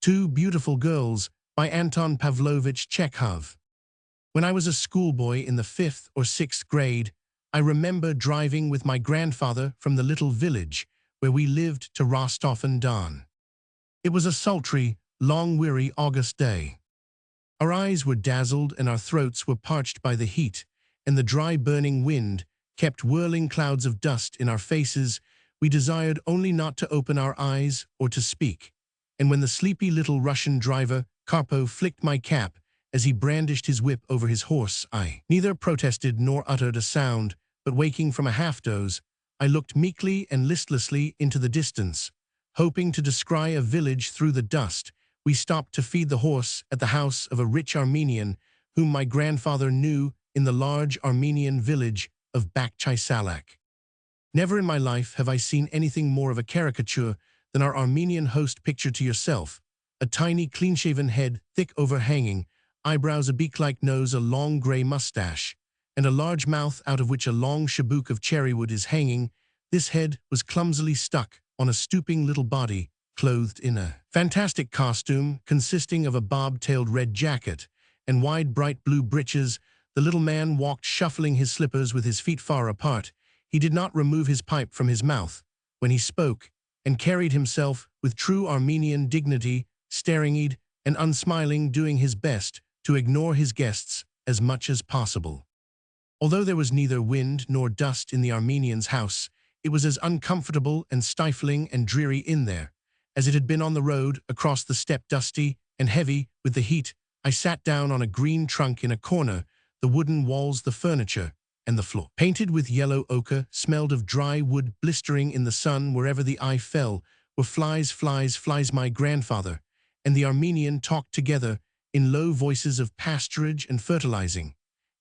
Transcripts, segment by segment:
Two Beautiful Girls by Anton Pavlovich Chekhov. When I was a schoolboy in the 5th or 6th grade, I remember driving with my grandfather from the little village where we lived to Rostov-on-Don. It was a sultry, long, weary August day. Our eyes were dazzled and our throats were parched by the heat, and the dry burning wind kept whirling clouds of dust in our faces. We desired only not to open our eyes or to speak. And when the sleepy little Russian driver, Karpo, flicked my cap as he brandished his whip over his horse, I neither protested nor uttered a sound, but waking from a half-doze, I looked meekly and listlessly into the distance, hoping to descry a village through the dust. We stopped to feed the horse at the house of a rich Armenian whom my grandfather knew in the large Armenian village of Bakhchisalak. Never in my life have I seen anything more of a caricature than our Armenian host. Picture to yourself a tiny, clean-shaven head, thick overhanging, eyebrows, a beak-like nose, a long gray mustache, and a large mouth out of which a long shabook of cherrywood is hanging. This head was clumsily stuck on a stooping little body, clothed in a fantastic costume consisting of a bob-tailed red jacket and wide bright blue breeches. The little man walked shuffling his slippers with his feet far apart. He did not remove his pipe from his mouth when he spoke, and carried himself with true Armenian dignity, staring-eyed and unsmiling, doing his best to ignore his guests as much as possible. Although there was neither wind nor dust in the Armenian's house, it was as uncomfortable and stifling and dreary in there as it had been on the road across the steppe, dusty and heavy with the heat. I sat down on a green trunk in a corner. The wooden walls, the furniture, and the floor, painted with yellow ochre, smelled of dry wood, blistering in the sun wherever the eye fell, were flies, flies, flies. My grandfather and the Armenian talked together in low voices of pasturage and fertilizing,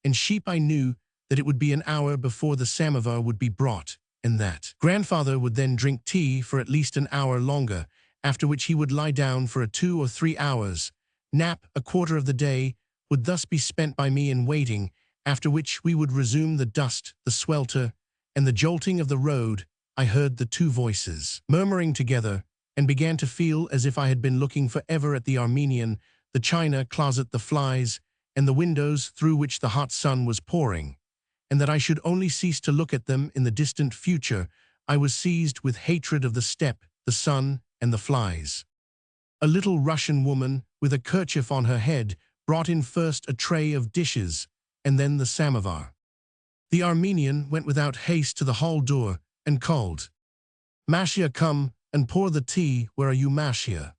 and sheep. I knew that it would be an hour before the samovar would be brought, and that grandfather would then drink tea for at least an hour longer, after which he would lie down for a 2 or 3 hours nap. A quarter of the day would thus be spent by me in waiting, after which we would resume the dust, the swelter, and the jolting of the road. I heard the two voices murmuring together, and began to feel as if I had been looking forever at the Armenian, the china closet, the flies, and the windows through which the hot sun was pouring, and that I should only cease to look at them in the distant future. I was seized with hatred of the steppe, the sun, and the flies. A little Russian woman, with a kerchief on her head, brought in first a tray of dishes, and then the samovar. The Armenian went without haste to the hall door and called, "Mashia, come and pour the tea. Where are you, Mashia?"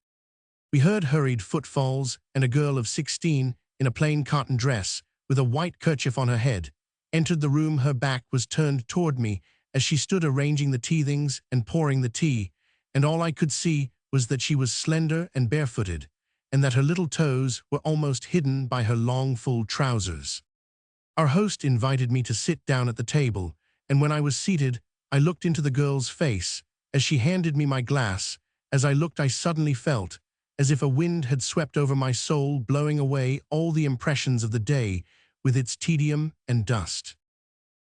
We heard hurried footfalls, and a girl of 16, in a plain cotton dress, with a white kerchief on her head, entered the room. Her back was turned toward me as she stood arranging the tea things and pouring the tea, and all I could see was that she was slender and barefooted, and that her little toes were almost hidden by her long, full trousers. Our host invited me to sit down at the table, and when I was seated, I looked into the girl's face as she handed me my glass. As I looked, I suddenly felt as if a wind had swept over my soul, blowing away all the impressions of the day with its tedium and dust.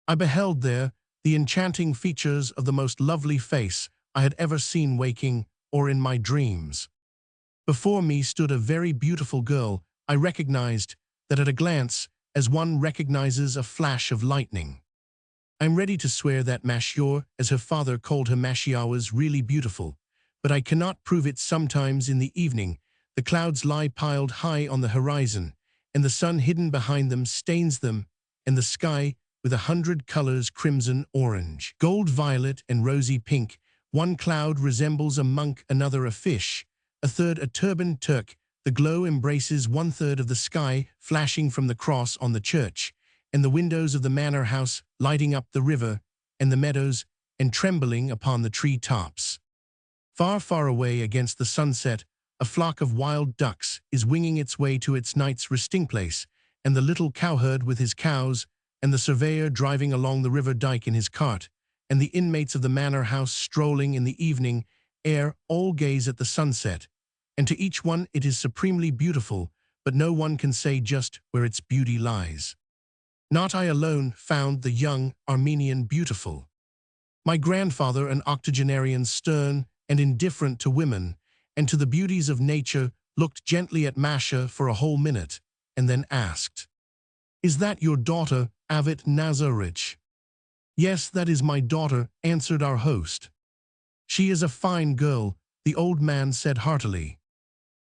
I beheld there the enchanting features of the most lovely face I had ever seen, waking or in my dreams. Before me stood a very beautiful girl. I recognized that at a glance, as one recognizes a flash of lightning. I'm ready to swear that Mashior, as her father called her, Mashia, was really beautiful, but I cannot prove it. Sometimes in the evening, the clouds lie piled high on the horizon, and the sun hidden behind them stains them, and the sky with 100 colors: crimson, orange, gold, violet, and rosy pink. One cloud resembles a monk, another a fish, a third a turbaned Turk. The glow embraces 1/3 of the sky, flashing from the cross on the church, and the windows of the manor house, lighting up the river and the meadows, and trembling upon the tree tops. Far, far away against the sunset, a flock of wild ducks is winging its way to its night's resting place, and the little cowherd with his cows, and the surveyor driving along the river dike in his cart, and the inmates of the manor house strolling in the evening air, all gaze at the sunset, and to each one it is supremely beautiful, but no one can say just where its beauty lies. Not I alone found the young Armenian beautiful. My grandfather, an octogenarian, stern and indifferent to women and to the beauties of nature, looked gently at Masha for a whole minute, and then asked, "Is that your daughter, Avit Nazarich?" "Yes, that is my daughter," answered our host. "She is a fine girl," the old man said heartily.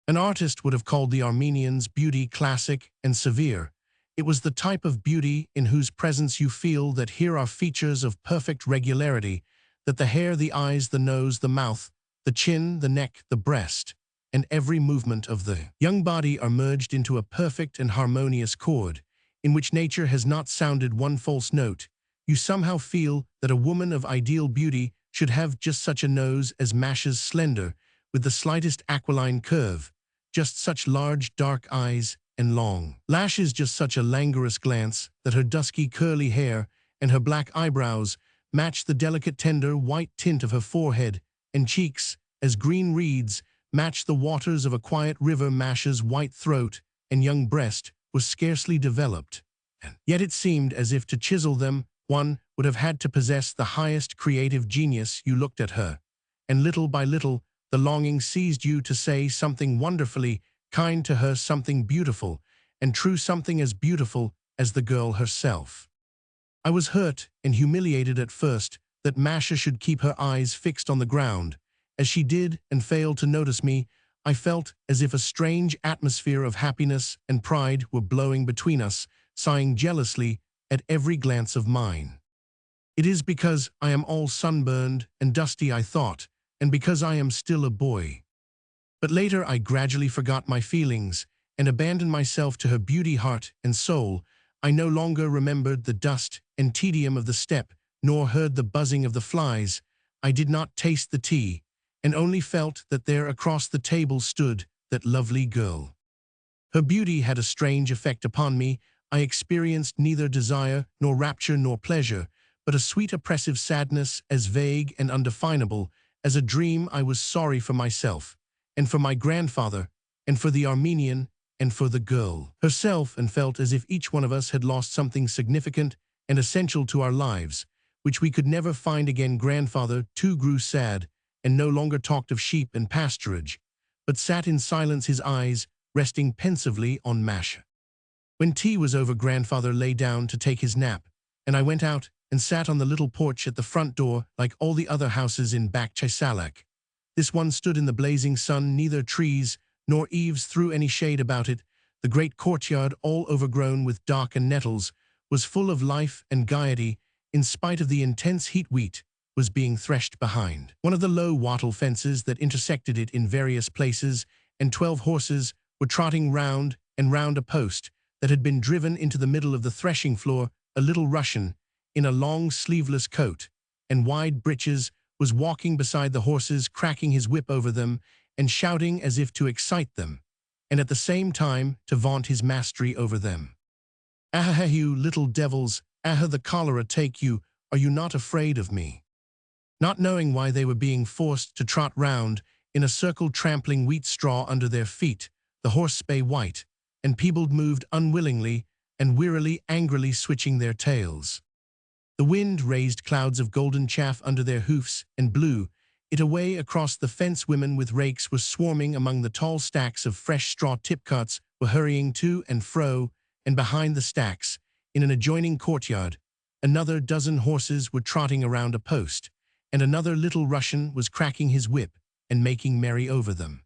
An artist would have called the Armenians' beauty classic and severe. It was the type of beauty in whose presence you feel that here are features of perfect regularity, that the hair, the eyes, the nose, the mouth, the chin, the neck, the breast, and every movement of the young body are merged into a perfect and harmonious chord, in which nature has not sounded one false note. You somehow feel that a woman of ideal beauty should have just such a nose as Masha's, slender, with the slightest aquiline curve, just such large dark eyes and long lashes, just such a languorous glance, that her dusky curly hair and her black eyebrows match the delicate tender white tint of her forehead, and cheeks, as green reeds, match the waters of a quiet river. Masha's white throat and young breast was scarcely developed, and yet it seemed as if to chisel them one would have had to possess the highest creative genius. You looked at her, and little by little the longing seized you to say something wonderfully kind to her, something beautiful and true, something as beautiful as the girl herself. I was hurt and humiliated at first that Masha should keep her eyes fixed on the ground, as she did, and failed to notice me. I felt as if a strange atmosphere of happiness and pride were blowing between us, sighing jealously at every glance of mine. "It is because I am all sunburned and dusty," I thought, "and because I am still a boy." But later I gradually forgot my feelings and abandoned myself to her beauty, heart and soul. I no longer remembered the dust and tedium of the step, nor heard the buzzing of the flies. I did not taste the tea, and only felt that there across the table stood that lovely girl. Her beauty had a strange effect upon me. I experienced neither desire nor rapture nor pleasure, but a sweet oppressive sadness, as vague and undefinable as a dream. I was sorry for myself, and for my grandfather, and for the Armenian, and for the girl herself, and felt as if each one of us had lost something significant and essential to our lives, which we could never find again. Grandfather, too, grew sad, and no longer talked of sheep and pasturage, but sat in silence, his eyes resting pensively on Masha. When tea was over, grandfather lay down to take his nap, and I went out and sat on the little porch at the front door. Like all the other houses in Bakhchisalak, this one stood in the blazing sun. Neither trees nor eaves threw any shade about it. The great courtyard, all overgrown with dock and nettles, was full of life and gaiety. In spite of the intense heat, wheat was being threshed behind one of the low wattle fences that intersected it in various places, and 12 horses were trotting round and round a post that had been driven into the middle of the threshing floor. A little Russian, in a long sleeveless coat and wide breeches, was walking beside the horses, cracking his whip over them and shouting as if to excite them, and at the same time to vaunt his mastery over them. "Ah, you little devils, ah, the cholera take you, are you not afraid of me?" Not knowing why they were being forced to trot round in a circle, trampling wheat straw under their feet, the horse bay white and peebled moved unwillingly and wearily, angrily switching their tails. The wind raised clouds of golden chaff under their hoofs and blew it away across the fence. Women with rakes were swarming among the tall stacks of fresh straw. Tipcarts were hurrying to and fro, and behind the stacks, in an adjoining courtyard, another dozen horses were trotting around a post, and another little Russian was cracking his whip and making merry over them.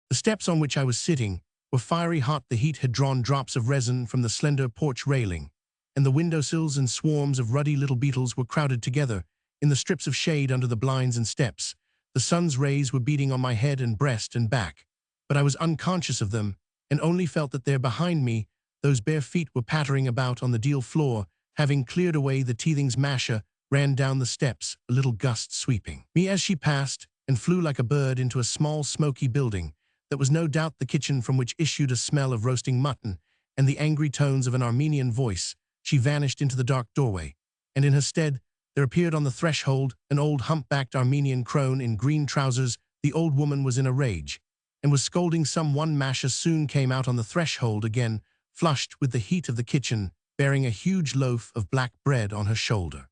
The steps on which I was sitting were fiery hot. The heat had drawn drops of resin from the slender porch railing, and the windowsills and swarms of ruddy little beetles were crowded together in the strips of shade under the blinds and steps. The sun's rays were beating on my head and breast and back, but I was unconscious of them, and only felt that there behind me those bare feet were pattering about on the deal floor. Having cleared away the teethings, Masha ran down the steps, a little gust sweeping me as she passed, and flew like a bird into a small smoky building that was no doubt the kitchen, from which issued a smell of roasting mutton and the angry tones of an Armenian voice. She vanished into the dark doorway, and in her stead there appeared on the threshold an old humpbacked Armenian crone in green trousers. The old woman was in a rage, and was scolding someone. Masha soon came out on the threshold again, flushed with the heat of the kitchen, bearing a huge loaf of black bread on her shoulder.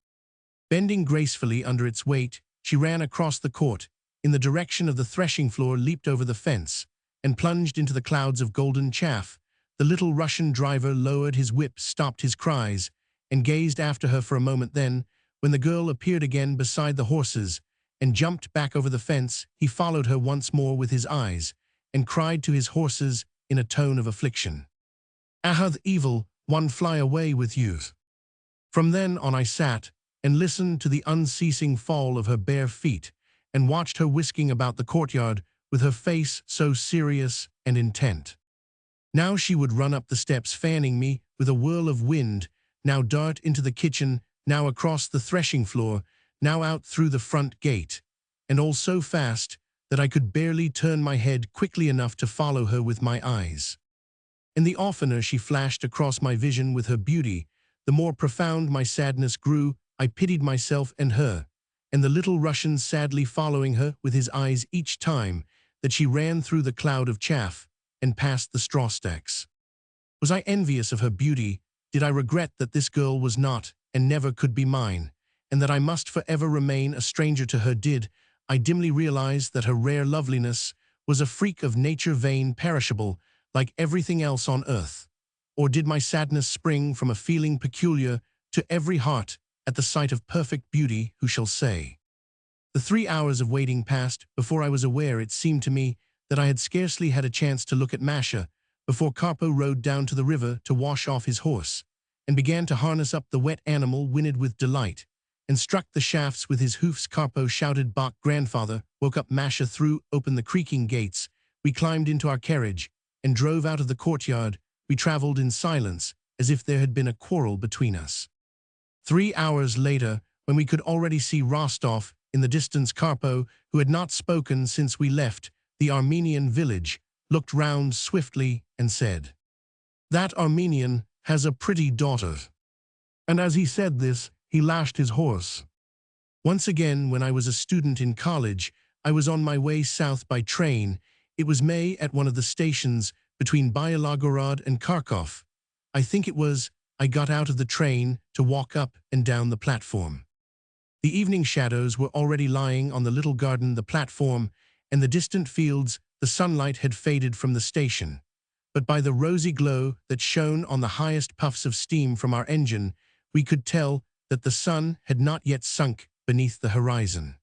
Bending gracefully under its weight, she ran across the court in the direction of the threshing floor, leaped over the fence, and plunged into the clouds of golden chaff. The little Russian driver lowered his whip, stopped his cries, and gazed after her for a moment. Then, when the girl appeared again beside the horses and jumped back over the fence, he followed her once more with his eyes and cried to his horses in a tone of affliction, "Ah, the evil one, fly away with you." From then on I sat and listened to the unceasing fall of her bare feet and watched her whisking about the courtyard with her face so serious and intent. Now she would run up the steps fanning me with a whirl of wind, now dart into the kitchen, now across the threshing floor, now out through the front gate, and all so fast that I could barely turn my head quickly enough to follow her with my eyes. And the oftener she flashed across my vision with her beauty, the more profound my sadness grew. I pitied myself and her, and the little Russian sadly following her with his eyes each time that she ran through the cloud of chaff and past the straw stacks. Was I envious of her beauty? Did I regret that this girl was not and never could be mine, and that I must forever remain a stranger to her? Did I dimly realize that her rare loveliness was a freak of nature, vain, perishable, like everything else on earth? Or did my sadness spring from a feeling peculiar to every heart at the sight of perfect beauty? Who shall say? The 3 hours of waiting passed before I was aware. It seemed to me that I had scarcely had a chance to look at Masha before Karpo rode down to the river to wash off his horse and began to harness up the wet animal. Whinnied with delight and struck the shafts with his hoofs. Karpo shouted, "Bach!" Grandfather woke up. Masha threw open the creaking gates. We climbed into our carriage and drove out of the courtyard. We traveled in silence, as if there had been a quarrel between us. 3 hours later, when we could already see Rostov in the distance, Karpo, who had not spoken since we left the Armenian village, looked round swiftly and said, "That Armenian has a pretty daughter." And as he said this, he lashed his horse. Once again, when I was a student in college, I was on my way south by train. It was May. At one of the stations between Byalogorod and Kharkov, I think it was, I got out of the train to walk up and down the platform. The evening shadows were already lying on the little garden, the platform, and the distant fields. The sunlight had faded from the station, but by the rosy glow that shone on the highest puffs of steam from our engine, we could tell that the sun had not yet sunk beneath the horizon.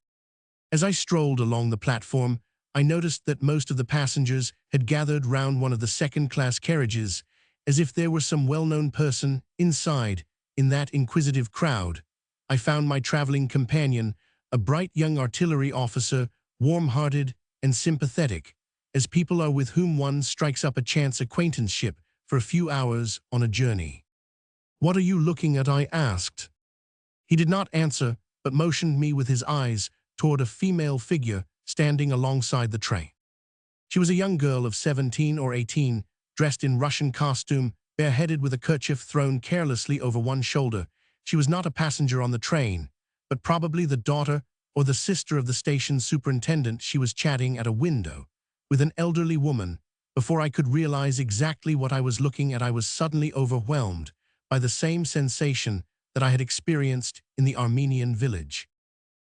As I strolled along the platform, I noticed that most of the passengers had gathered round one of the second-class carriages, as if there were some well-known person inside. In that inquisitive crowd, I found my traveling companion, a bright young artillery officer, warm-hearted and sympathetic, as people are with whom one strikes up a chance acquaintanceship for a few hours on a journey. "What are you looking at?" I asked. He did not answer, but motioned me with his eyes toward a female figure standing alongside the train. She was a young girl of 17 or 18, dressed in Russian costume, bareheaded with a kerchief thrown carelessly over one shoulder. She was not a passenger on the train, but probably the daughter or the sister of the station superintendent. She was chatting at a window with an elderly woman. Before I could realize exactly what I was looking at, I was suddenly overwhelmed by the same sensation that I had experienced in the Armenian village.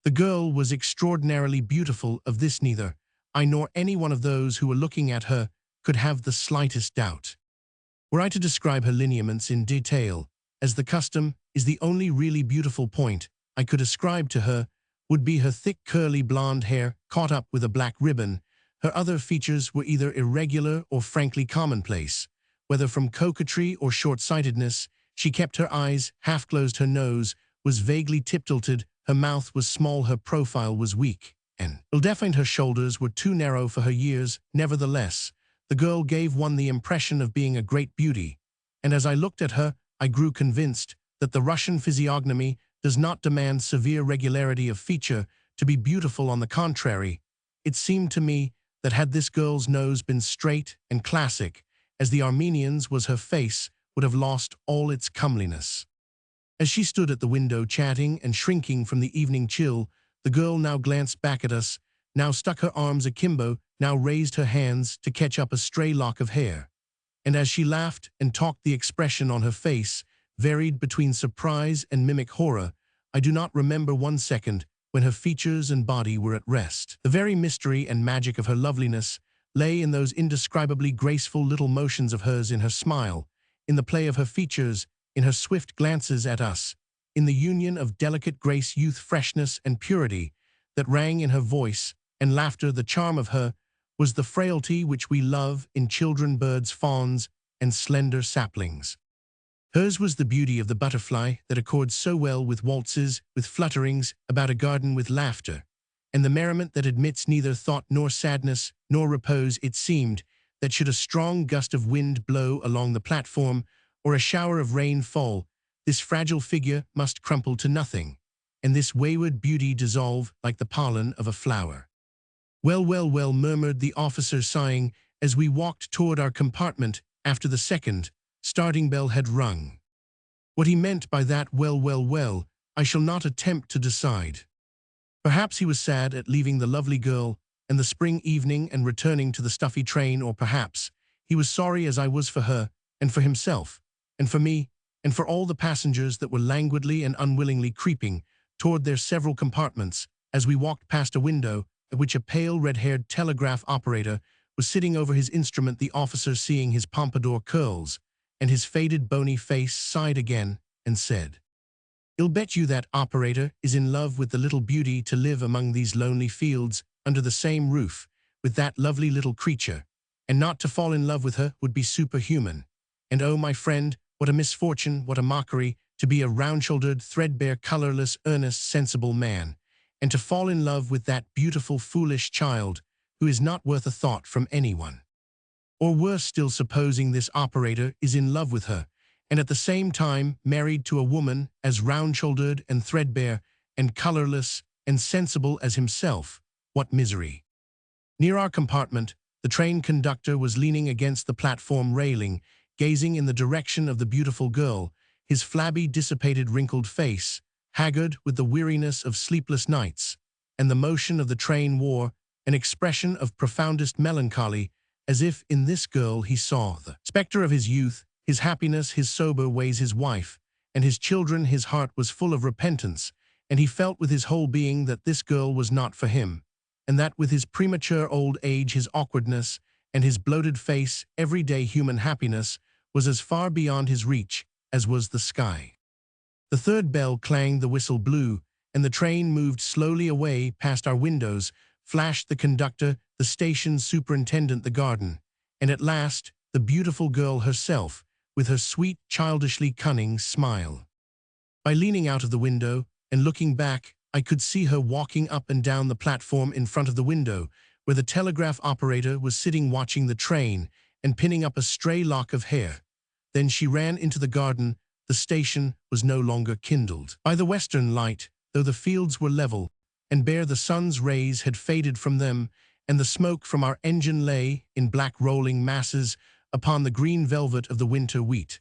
The girl was extraordinarily beautiful. Of this neither I nor any one of those who were looking at her could have the slightest doubt. Were I to describe her lineaments in detail, as the custom is, the only really beautiful point I could ascribe to her would be her thick curly blonde hair caught up with a black ribbon. Her other features were either irregular or frankly commonplace. Whether from coquetry or short-sightedness, she kept her eyes half-closed. Her nose was vaguely tip-tilted, her mouth was small, her profile was weak, and ill-defined. Her shoulders were too narrow for her years. Nevertheless, the girl gave one the impression of being a great beauty, and as I looked at her, I grew convinced that the Russian physiognomy does not demand severe regularity of feature to be beautiful. On the contrary, it seemed to me that had this girl's nose been straight and classic, as the Armenian's was, her face would have lost all its comeliness. As she stood at the window chatting and shrinking from the evening chill, the girl now glanced back at us, now stuck her arms akimbo, now raised her hands to catch up a stray lock of hair. And as she laughed and talked, the expression on her face varied between surprise and mimic horror. I do not remember one second when her features and body were at rest. The very mystery and magic of her loveliness lay in those indescribably graceful little motions of hers, in her smile, in the play of her features, in her swift glances at us, in the union of delicate grace, youth, freshness, and purity that rang in her voice and laughter. The charm of her was the frailty which we love in children, birds, fawns, and slender saplings. Hers was the beauty of the butterfly that accords so well with waltzes, with flutterings about a garden, with laughter, and the merriment that admits neither thought nor sadness nor repose. It seemed that should a strong gust of wind blow along the platform, or a shower of rain fall, this fragile figure must crumple to nothing, and this wayward beauty dissolve like the pollen of a flower. "Well, well, well," murmured the officer, sighing, as we walked toward our compartment after the second starting bell had rung. What he meant by that "well, well, well," I shall not attempt to decide. Perhaps he was sad at leaving the lovely girl and the spring evening and returning to the stuffy train, or perhaps he was sorry, as I was, for her and for himself and for me and for all the passengers that were languidly and unwillingly creeping toward their several compartments as we walked past a window at which a pale red-haired telegraph operator was sitting over his instrument. The officer, seeing his pompadour curls and his faded bony face, sighed again and said, "I'll bet you that operator is in love with the little beauty, to live among these lonely fields under the same roof with that lovely little creature, and not to fall in love with her would be superhuman. And oh, my friend, what a misfortune, what a mockery, to be a round-shouldered, threadbare, colorless, earnest, sensible man, and to fall in love with that beautiful, foolish child who is not worth a thought from anyone. Or worse still, supposing this operator is in love with her, and at the same time married to a woman as round-shouldered and threadbare and colorless and sensible as himself. What misery!" Near our compartment, the train conductor was leaning against the platform railing, gazing in the direction of the beautiful girl, his flabby, dissipated, wrinkled face, haggard with the weariness of sleepless nights, and the motion of the train wore an expression of profoundest melancholy, as if in this girl he saw the specter of his youth, his happiness, his sober ways, his wife, and his children. His heart was full of repentance, and he felt with his whole being that this girl was not for him, and that with his premature old age, his awkwardness, and his bloated face, everyday human happiness was as far beyond his reach as was the sky. The third bell clanged, the whistle blew, and the train moved slowly away. Past our windows flashed the conductor, the station superintendent, the garden, and at last the beautiful girl herself, with her sweet, childishly cunning smile. By leaning out of the window and looking back, I could see her walking up and down the platform in front of the window, where the telegraph operator was sitting watching the train and pinning up a stray lock of hair. Then she ran into the garden. The station was no longer kindled by the western light, though the fields were level and bare. The sun's rays had faded from them, and the smoke from our engine lay in black rolling masses upon the green velvet of the winter wheat.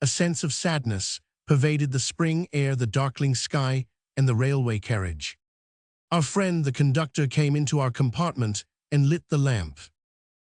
A sense of sadness pervaded the spring air, the darkling sky, and the railway carriage. Our friend, the conductor, came into our compartment and lit the lamp.